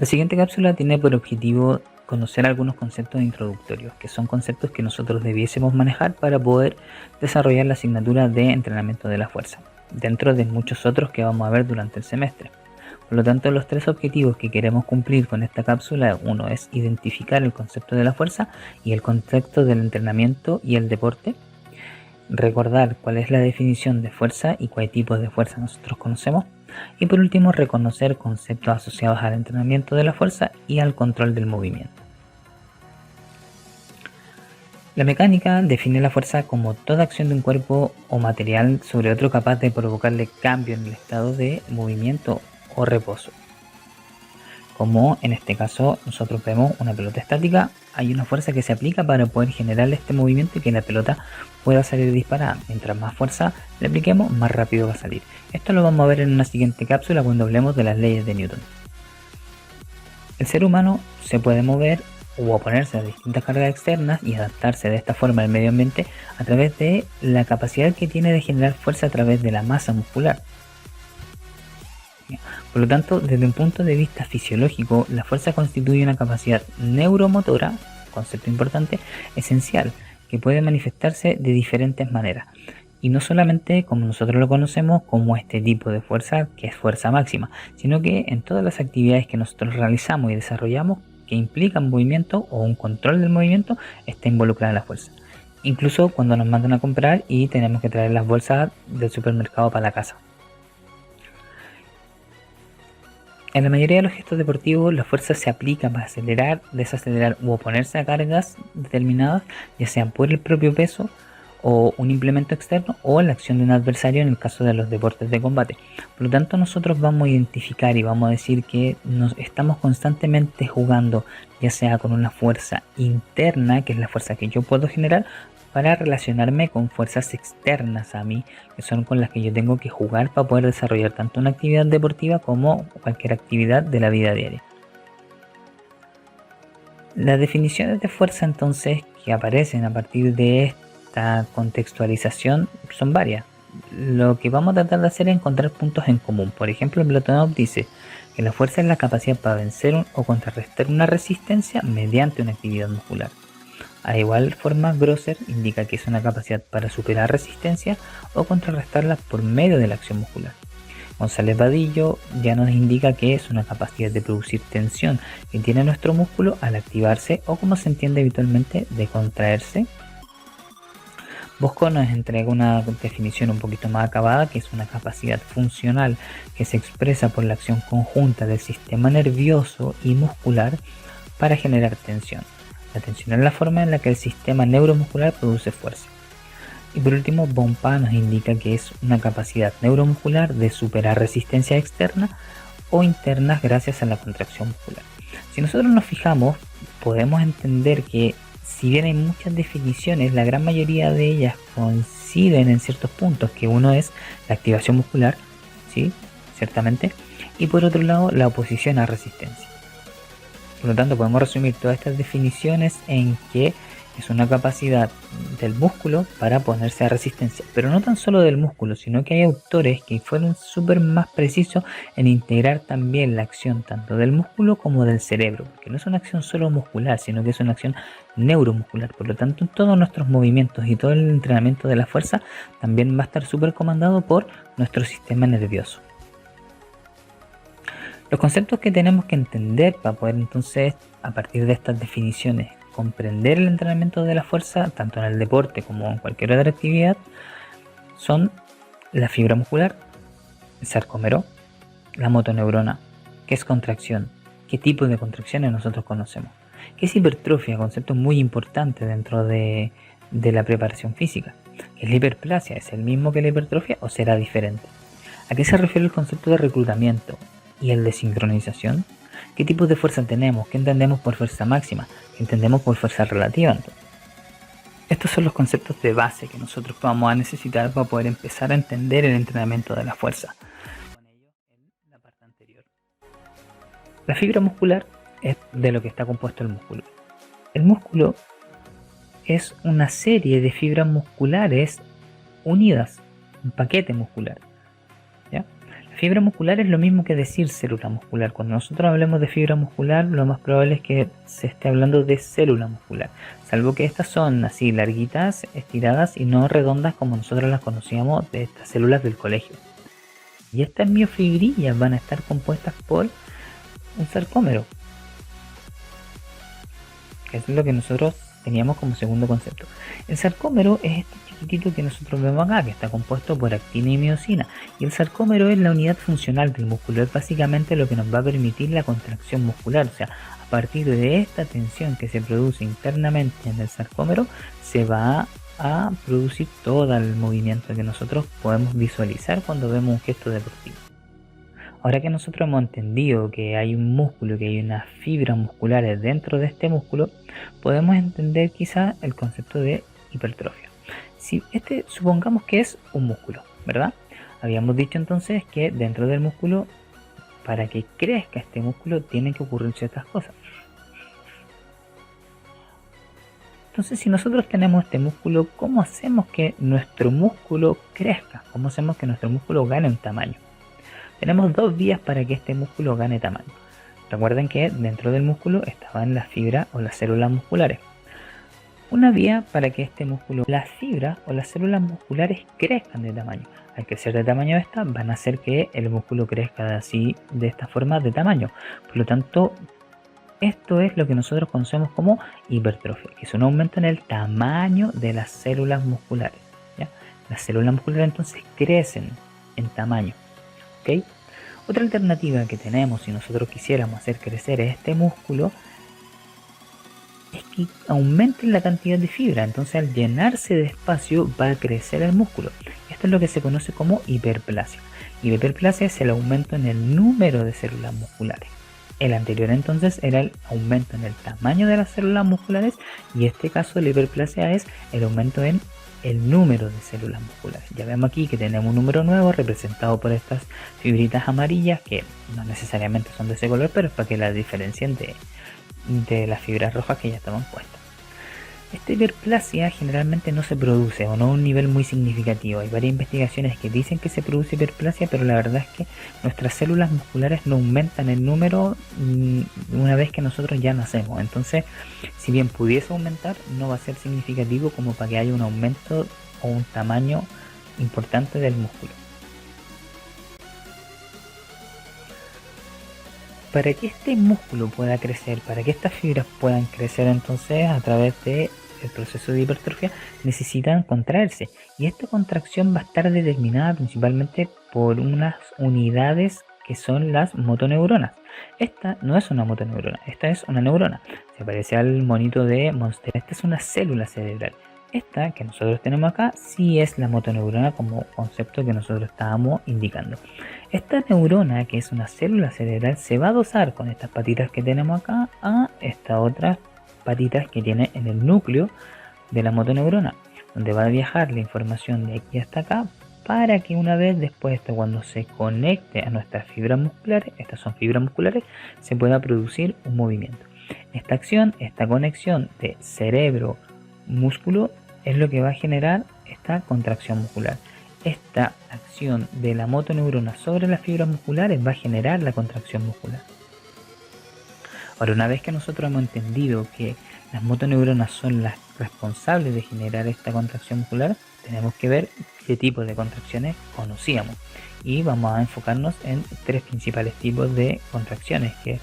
La siguiente cápsula tiene por objetivo conocer algunos conceptos introductorios, que son conceptos que nosotros debiésemos manejar para poder desarrollar la asignatura de entrenamiento de la fuerza, dentro de muchos otros que vamos a ver durante el semestre. Por lo tanto, los tres objetivos que queremos cumplir con esta cápsula, uno es identificar el concepto de la fuerza y el concepto del entrenamiento y el deporte, recordar cuál es la definición de fuerza y qué tipos de fuerza nosotros conocemos, y por último reconocer conceptos asociados al entrenamiento de la fuerza y al control del movimiento. La mecánica define la fuerza como toda acción de un cuerpo o material sobre otro capaz de provocarle cambio en el estado de movimiento o reposo. Como en este caso nosotros vemos una pelota estática, hay una fuerza que se aplica para poder generar este movimiento y que la pelota pueda salir disparada. Mientras más fuerza le apliquemos, más rápido va a salir. Esto lo vamos a ver en una siguiente cápsula cuando hablemos de las leyes de Newton. El ser humano se puede mover o oponerse a distintas cargas externas y adaptarse de esta forma al medio ambiente a través de la capacidad que tiene de generar fuerza a través de la masa muscular. Por lo tanto, desde un punto de vista fisiológico, la fuerza constituye una capacidad neuromotora, concepto importante, esencial, que puede manifestarse de diferentes maneras. Y no solamente como nosotros lo conocemos como este tipo de fuerza, que es fuerza máxima, sino que en todas las actividades que nosotros realizamos y desarrollamos que implican movimiento o un control del movimiento, está involucrada la fuerza. Incluso cuando nos mandan a comprar y tenemos que traer las bolsas del supermercado para la casa. En la mayoría de los gestos deportivos, la fuerza se aplica para acelerar, desacelerar u oponerse a cargas determinadas, ya sean por el propio peso o un implemento externo o la acción de un adversario en el caso de los deportes de combate. Por lo tanto, nosotros vamos a identificar y vamos a decir que nos estamos constantemente jugando, ya sea con una fuerza interna, que es la fuerza que yo puedo generar, para relacionarme con fuerzas externas a mí, que son con las que yo tengo que jugar para poder desarrollar tanto una actividad deportiva como cualquier actividad de la vida diaria. Las definiciones de fuerza entonces que aparecen a partir de esta contextualización son varias. Lo que vamos a tratar de hacer es encontrar puntos en común. Por ejemplo, Platonov dice que la fuerza es la capacidad para vencer o contrarrestar una resistencia mediante una actividad muscular. A igual forma, Grosser indica que es una capacidad para superar resistencia o contrarrestarla por medio de la acción muscular. González Vadillo ya nos indica que es una capacidad de producir tensión que tiene nuestro músculo al activarse o, como se entiende habitualmente, de contraerse. Bosco nos entrega una definición un poquito más acabada, que es una capacidad funcional que se expresa por la acción conjunta del sistema nervioso y muscular para generar tensión. La tensión es la forma en la que el sistema neuromuscular produce fuerza. Y por último, Bompa nos indica que es una capacidad neuromuscular de superar resistencias externas o internas gracias a la contracción muscular. Si nosotros nos fijamos, podemos entender que si bien hay muchas definiciones, la gran mayoría de ellas coinciden en ciertos puntos, que uno es la activación muscular, ¿sí? Ciertamente, y por otro lado la oposición a resistencia. Por lo tanto, podemos resumir todas estas definiciones en que es una capacidad del músculo para ponerse a resistencia, pero no tan solo del músculo, sino que hay autores que fueron súper más precisos en integrar también la acción tanto del músculo como del cerebro, porque no es una acción solo muscular, sino que es una acción neuromuscular. Por lo tanto, todos nuestros movimientos y todo el entrenamiento de la fuerza también va a estar súper comandado por nuestro sistema nervioso. Los conceptos que tenemos que entender para poder entonces, a partir de estas definiciones, comprender el entrenamiento de la fuerza, tanto en el deporte como en cualquier otra actividad, son la fibra muscular, el sarcómero, la motoneurona, qué es contracción, qué tipo de contracciones nosotros conocemos, qué es hipertrofia, concepto muy importante dentro de la preparación física. ¿Es la hiperplasia? ¿Es el mismo que la hipertrofia o será diferente? ¿A qué se refiere el concepto de reclutamiento y el de sincronización? ¿Qué tipos de fuerza tenemos? ¿Qué entendemos por fuerza máxima? ¿Qué entendemos por fuerza relativa? Estos son los conceptos de base que nosotros vamos a necesitar para poder empezar a entender el entrenamiento de la fuerza. Con ello en la parte anterior. La fibra muscular es de lo que está compuesto el músculo. El músculo es una serie de fibras musculares unidas, un paquete muscular. ¿Ya? La Fibra muscular es lo mismo que decir célula muscular. Cuando nosotros hablemos de fibra muscular, lo más probable es que se esté hablando de célula muscular, salvo que estas son así larguitas, estiradas y no redondas como nosotros las conocíamos de estas células del colegio. Y estas miofibrillas van a estar compuestas por un sarcómero, que es lo que nosotros teníamos como segundo concepto. El sarcómero es este chiquitito que nosotros vemos acá, que está compuesto por actina y miosina, y el sarcómero es la unidad funcional del músculo, es básicamente lo que nos va a permitir la contracción muscular. O sea, a partir de esta tensión que se produce internamente en el sarcómero, se va a producir todo el movimiento que nosotros podemos visualizar cuando vemos un gesto deportivo. Ahora que nosotros hemos entendido que hay un músculo, que hay unas fibras musculares dentro de este músculo, podemos entender quizá el concepto de hipertrofia. Si supongamos que es un músculo, ¿verdad? Habíamos dicho entonces que dentro del músculo, para que crezca este músculo, tienen que ocurrir ciertas cosas. Entonces, si nosotros tenemos este músculo, ¿cómo hacemos que nuestro músculo crezca? ¿Cómo hacemos que nuestro músculo gane un tamaño? Tenemos dos vías para que este músculo gane tamaño. Recuerden que dentro del músculo estaban las fibras o las células musculares. Una vía para que este músculo, las fibras o las células musculares crezcan de tamaño. Al crecer de tamaño estas, van a hacer que el músculo crezca así, de esta forma de tamaño. Por lo tanto, esto es lo que nosotros conocemos como hipertrofia, que es un aumento en el tamaño de las células musculares, ¿ya? Las células musculares entonces crecen en tamaño. ¿Okay? Otra alternativa que tenemos si nosotros quisiéramos hacer crecer este músculo es que aumenten la cantidad de fibra. Entonces, al llenarse de espacio va a crecer el músculo. Esto es lo que se conoce como hiperplasia. Y la hiperplasia es el aumento en el número de células musculares. El anterior entonces era el aumento en el tamaño de las células musculares, y este caso de la hiperplasia es el aumento en el número de células musculares. Ya vemos aquí que tenemos un número nuevo representado por estas fibritas amarillas, que no necesariamente son de ese color, pero es para que las diferencien de las fibras rojas que ya estaban puestas. Esta hiperplasia generalmente no se produce, o no a un nivel muy significativo. Hay varias investigaciones que dicen que se produce hiperplasia, pero la verdad es que nuestras células musculares no aumentan el número una vez que nosotros ya nacemos. Entonces, si bien pudiese aumentar, no va a ser significativo como para que haya un aumento o un tamaño importante del músculo. Para que este músculo pueda crecer, para que estas fibras puedan crecer entonces a través del proceso de hipertrofia, necesitan contraerse, y esta contracción va a estar determinada principalmente por unas unidades que son las motoneuronas. Esta no es una motoneurona, esta es una neurona, se parece al monito de Monster. Esta es una célula cerebral. Esta que nosotros tenemos acá sí es la motoneurona como concepto que nosotros estábamos indicando. Esta neurona, que es una célula cerebral, se va a adosar con estas patitas que tenemos acá a estas otras patitas que tiene en el núcleo de la motoneurona, donde va a viajar la información de aquí hasta acá, para que una vez después, cuando se conecte a nuestras fibras musculares, estas son fibras musculares, se pueda producir un movimiento. Esta acción, esta conexión de cerebro-músculo es lo que va a generar esta contracción muscular. Esta acción de la motoneurona sobre las fibras musculares va a generar la contracción muscular. Ahora, una vez que nosotros hemos entendido que las motoneuronas son las responsables de generar esta contracción muscular, tenemos que ver qué tipo de contracciones conocíamos, y vamos a enfocarnos en tres principales tipos de contracciones que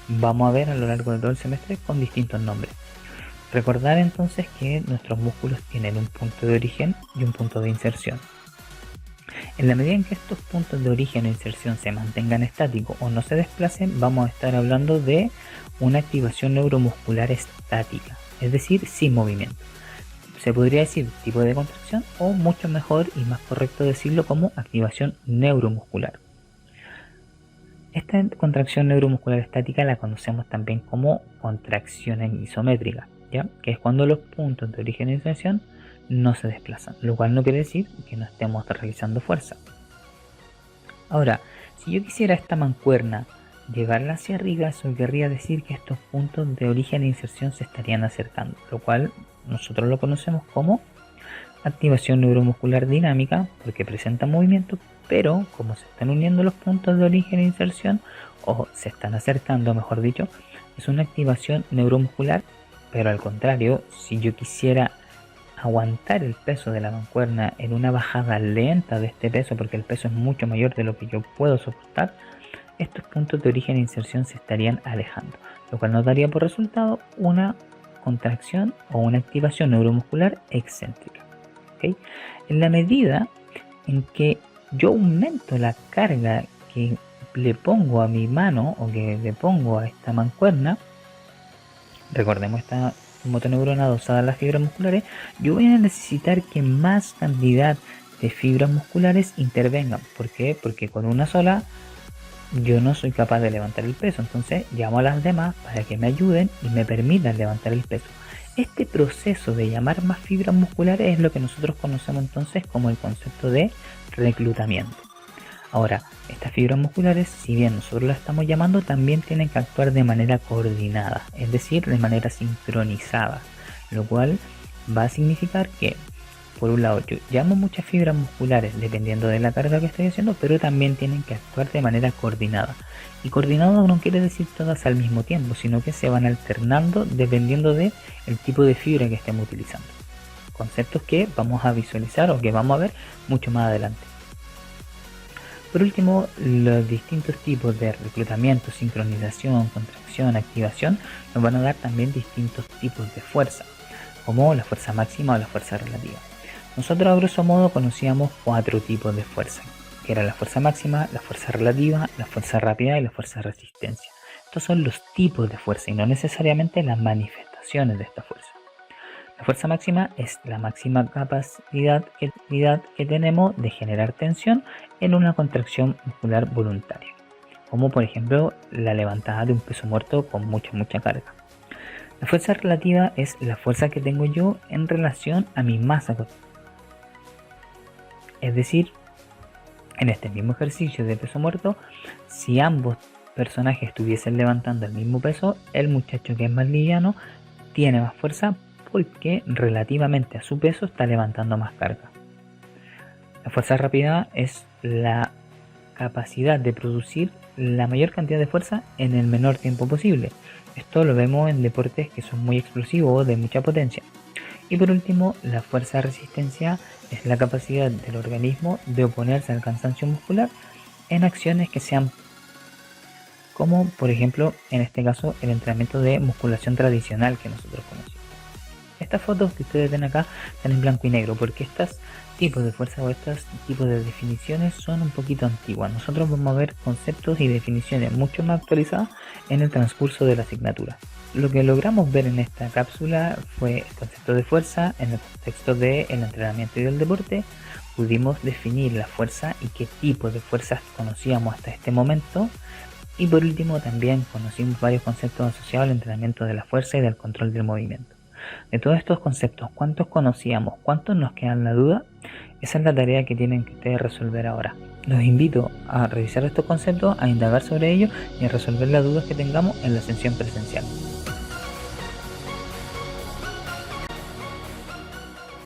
vamos a ver a lo largo de todo el semestre con distintos nombres. Recordar entonces que nuestros músculos tienen un punto de origen y un punto de inserción. En la medida en que estos puntos de origen e inserción se mantengan estáticos o no se desplacen, vamos a estar hablando de una activación neuromuscular estática, es decir, sin movimiento. Se podría decir tipo de contracción, o mucho mejor y más correcto decirlo como activación neuromuscular. Esta contracción neuromuscular estática la conocemos también como contracción isométrica, ¿ya? Que es cuando los puntos de origen e inserción no se desplazan, lo cual no quiere decir que no estemos realizando fuerza. Ahora, si yo quisiera esta mancuerna llevarla hacia arriba, eso querría decir que estos puntos de origen e inserción se estarían acercando, lo cual nosotros lo conocemos como activación neuromuscular dinámica, porque presenta movimiento, pero como se están uniendo los puntos de origen e inserción, o se están acercando, mejor dicho, es una activación neuromuscular, pero al contrario, si yo quisiera aguantar el peso de la mancuerna en una bajada lenta de este peso, porque el peso es mucho mayor de lo que yo puedo soportar, estos puntos de origen e inserción se estarían alejando, lo cual nos daría por resultado una contracción o una activación neuromuscular excéntrica. ¿Okay? En la medida en que yo aumento la carga que le pongo a mi mano o que le pongo a esta mancuerna, recordemos esta motoneurona adosada a las fibras musculares, yo voy a necesitar que más cantidad de fibras musculares intervengan. ¿Por qué? Porque con una sola yo no soy capaz de levantar el peso, entonces llamo a las demás para que me ayuden y me permitan levantar el peso. Este proceso de llamar más fibras musculares es lo que nosotros conocemos entonces como el concepto de reclutamiento. Ahora, estas fibras musculares, si bien nosotros las estamos llamando, también tienen que actuar de manera coordinada, es decir, de manera sincronizada, lo cual va a significar que, por un lado, yo llamo muchas fibras musculares dependiendo de la carga que estoy haciendo, pero también tienen que actuar de manera coordinada. Y coordinado no quiere decir todas al mismo tiempo, sino que se van alternando dependiendo del tipo de fibra que estemos utilizando. Conceptos que vamos a visualizar o que vamos a ver mucho más adelante. Por último, los distintos tipos de reclutamiento, sincronización, contracción, activación nos van a dar también distintos tipos de fuerza, como la fuerza máxima o la fuerza relativa. Nosotros a grosso modo conocíamos 4 tipos de fuerza, que era la fuerza máxima, la fuerza relativa, la fuerza rápida y la fuerza de resistencia. Estos son los tipos de fuerza y no necesariamente las manifestaciones de esta fuerza. La fuerza máxima es la máxima capacidad que tenemos de generar tensión en una contracción muscular voluntaria, como por ejemplo la levantada de un peso muerto con mucha carga. La fuerza relativa es la fuerza que tengo yo en relación a mi masa corporal. Es decir, en este mismo ejercicio de peso muerto, si ambos personajes estuviesen levantando el mismo peso, el muchacho que es más liviano tiene más fuerza porque relativamente a su peso está levantando más carga. La fuerza rápida es la capacidad de producir la mayor cantidad de fuerza en el menor tiempo posible. Esto lo vemos en deportes que son muy explosivos o de mucha potencia. Y por último, la fuerza de resistencia es la capacidad del organismo de oponerse al cansancio muscular en acciones que sean como por ejemplo en este caso el entrenamiento de musculación tradicional que nosotros conocemos. Estas fotos que ustedes ven acá están en blanco y negro porque estos tipos de fuerza o estos tipos de definiciones son un poquito antiguas. Nosotros vamos a ver conceptos y definiciones mucho más actualizadas en el transcurso de la asignatura. Lo que logramos ver en esta cápsula fue el concepto de fuerza en el contexto del entrenamiento y del deporte. Pudimos definir la fuerza y qué tipo de fuerzas conocíamos hasta este momento. Y por último también conocimos varios conceptos asociados al entrenamiento de la fuerza y del control del movimiento. De todos estos conceptos, ¿cuántos conocíamos? ¿Cuántos nos quedan la duda? Esa es la tarea que tienen que ustedes resolver ahora. Los invito a revisar estos conceptos, a indagar sobre ellos y a resolver las dudas que tengamos en la sesión presencial.